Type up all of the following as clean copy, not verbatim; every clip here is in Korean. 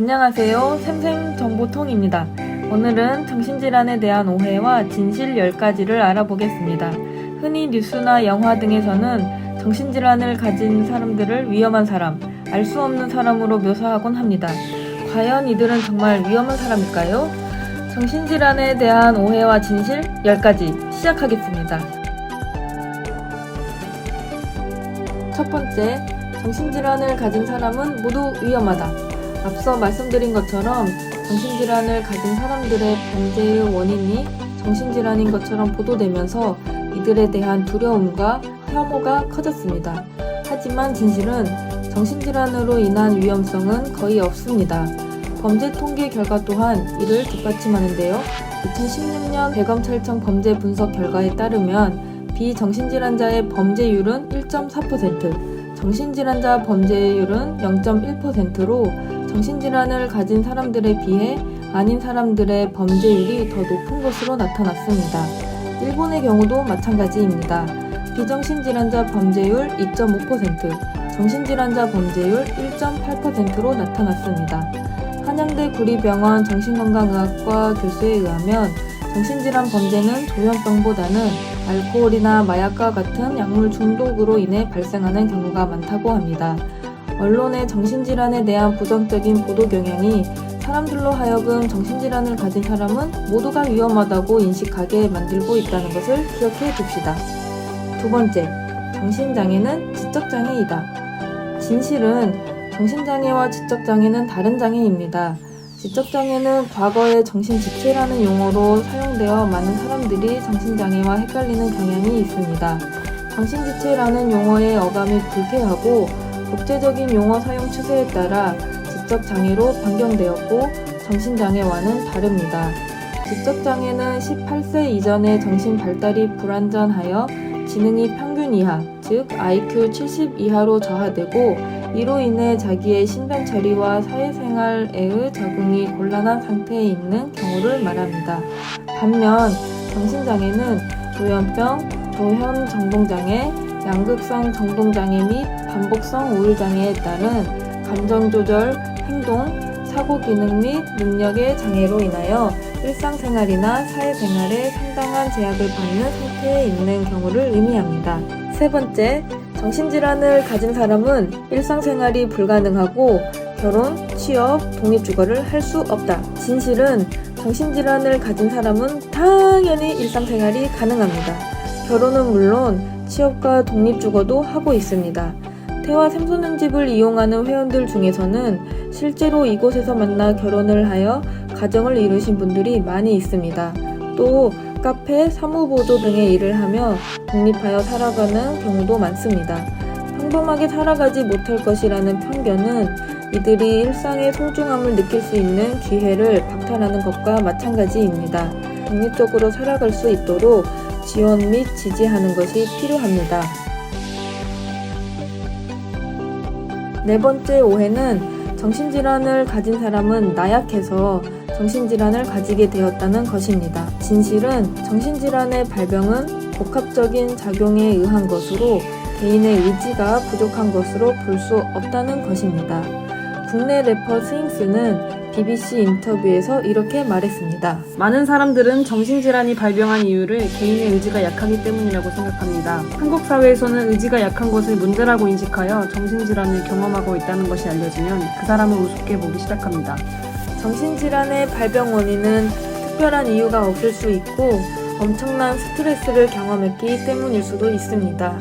안녕하세요. 샘샘정보통입니다. 오늘은 정신질환에 대한 오해와 진실 10가지를 알아보겠습니다. 흔히 뉴스나 영화 등에서는 정신질환을 가진 사람들을 위험한 사람, 알 수 없는 사람으로 묘사하곤 합니다. 과연 이들은 정말 위험한 사람일까요? 정신질환에 대한 오해와 진실 10가지 시작하겠습니다. 첫 번째, 정신질환을 가진 사람은 모두 위험하다. 앞서 말씀드린 것처럼 정신질환을 가진 사람들의 범죄의 원인이 정신질환인 것처럼 보도되면서 이들에 대한 두려움과 혐오가 커졌습니다. 하지만 진실은 정신질환으로 인한 위험성은 거의 없습니다. 범죄 통계 결과 또한 이를 뒷받침하는데요. 2016년 대검찰청 범죄 분석 결과에 따르면 비정신질환자의 범죄율은 1.4%, 정신질환자 범죄율은 0.1%로 정신질환을 가진 사람들에 비해 아닌 사람들의 범죄율이 더 높은 것으로 나타났습니다. 일본의 경우도 마찬가지입니다. 비정신질환자 범죄율 2.5%, 정신질환자 범죄율 1.8%로 나타났습니다. 한양대 구리병원 정신건강의학과 교수에 의하면 정신질환 범죄는 조현병보다는 알코올이나 마약과 같은 약물 중독으로 인해 발생하는 경우가 많다고 합니다. 언론의 정신질환에 대한 부정적인 보도 경향이 사람들로 하여금 정신질환을 가진 사람은 모두가 위험하다고 인식하게 만들고 있다는 것을 기억해 둡시다. 두 번째, 정신장애는 지적장애이다. 진실은 정신장애와 지적장애는 다른 장애입니다. 지적장애는 과거에 정신지체라는 용어로 사용되어 많은 사람들이 정신장애와 헷갈리는 경향이 있습니다. 정신지체라는 용어의 어감이 불쾌하고 국제적인 용어 사용 추세에 따라 지적장애로 변경되었고 정신장애와는 다릅니다. 지적장애는 18세 이전의 정신 발달이 불완전하여 지능이 평균 이하, 즉 IQ 70 이하로 저하되고 이로 인해 자기의 신변 처리와 사회생활에의 적응이 곤란한 상태에 있는 경우를 말합니다. 반면 정신장애는 조현병, 조현정동장애, 양극성 정동장애 및 반복성 우울장애에 따른 감정조절, 행동, 사고기능 및 능력의 장애로 인하여 일상생활이나 사회생활에 상당한 제약을 받는 상태에 있는 경우를 의미합니다. 세 번째, 정신질환을 가진 사람은 일상생활이 불가능하고 결혼, 취업, 독립주거를 할 수 없다. 진실은 정신질환을 가진 사람은 당연히 일상생활이 가능합니다. 결혼은 물론 취업과 독립주거도 하고 있습니다. 태화 샘소년집을 이용하는 회원들 중에서는 실제로 이곳에서 만나 결혼을 하여 가정을 이루신 분들이 많이 있습니다. 또 카페, 사무보조 등의 일을 하며 독립하여 살아가는 경우도 많습니다. 평범하게 살아가지 못할 것이라는 편견은 이들이 일상의 소중함을 느낄 수 있는 기회를 박탈하는 것과 마찬가지입니다. 독립적으로 살아갈 수 있도록 지원 및 지지하는 것이 필요합니다. 네 번째 오해는 정신질환을 가진 사람은 나약해서 정신질환을 가지게 되었다는 것입니다. 진실은 정신질환의 발병은 복합적인 작용에 의한 것으로 개인의 의지가 부족한 것으로 볼 수 없다는 것입니다. 국내 래퍼 스윙스는 BBC 인터뷰에서 이렇게 말했습니다. 많은 사람들은 정신질환이 발병한 이유를 개인의 의지가 약하기 때문이라고 생각합니다. 한국 사회에서는 의지가 약한 것을 문제라고 인식하여 정신질환을 경험하고 있다는 것이 알려지면 그 사람을 우습게 보기 시작합니다. 정신질환의 발병 원인은 특별한 이유가 없을 수 있고 엄청난 스트레스를 경험했기 때문일 수도 있습니다.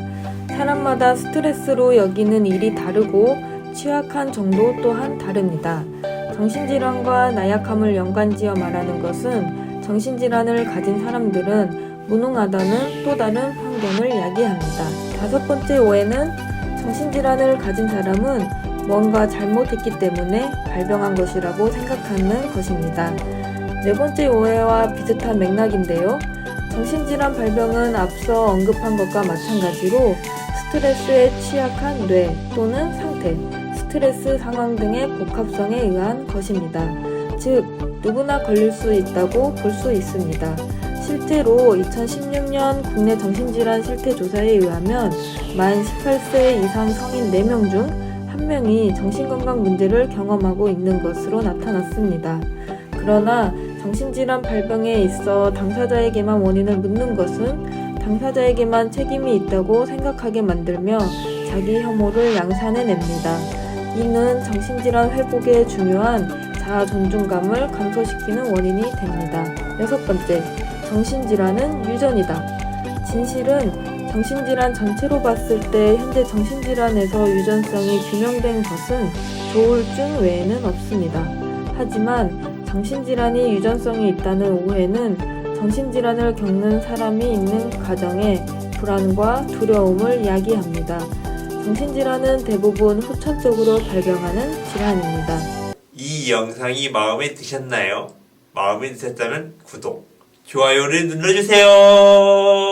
사람마다 스트레스로 여기는 일이 다르고 취약한 정도 또한 다릅니다. 정신질환과 나약함을 연관지어 말하는 것은 정신질환을 가진 사람들은 무능하다는 또 다른 편견을 야기합니다. 다섯 번째 오해는 정신질환을 가진 사람은 뭔가 잘못했기 때문에 발병한 것이라고 생각하는 것입니다. 네 번째 오해와 비슷한 맥락인데요. 정신질환 발병은 앞서 언급한 것과 마찬가지로 스트레스에 취약한 뇌 또는 상태, 스트레스 상황 등의 복합성에 의한 것입니다. 즉, 누구나 걸릴 수 있다고 볼 수 있습니다. 실제로 2016년 국내 정신질환 실태조사에 의하면 만 18세 이상 성인 4명 중 한 명이 정신건강 문제를 경험하고 있는 것으로 나타났습니다. 그러나 정신질환 발병에 있어 당사자에게만 원인을 묻는 것은 당사자에게만 책임이 있다고 생각하게 만들며 자기 혐오를 양산해냅니다. 이는 정신질환 회복에 중요한 자아 존중감을 감소시키는 원인이 됩니다. 6번째, 정신질환은 유전이다. 진실은 정신질환 전체로 봤을 때 현재 정신질환에서 유전성이 규명된 것은 조울증 외에는 없습니다. 하지만 정신질환이 유전성이 있다는 오해는 정신질환을 겪는 사람이 있는 가정에 불안과 두려움을 야기합니다. 정신질환은 대부분 후천적으로 발병하는 질환입니다. 이 영상이 마음에 드셨나요? 마음에 드셨다면 구독, 좋아요를 눌러주세요.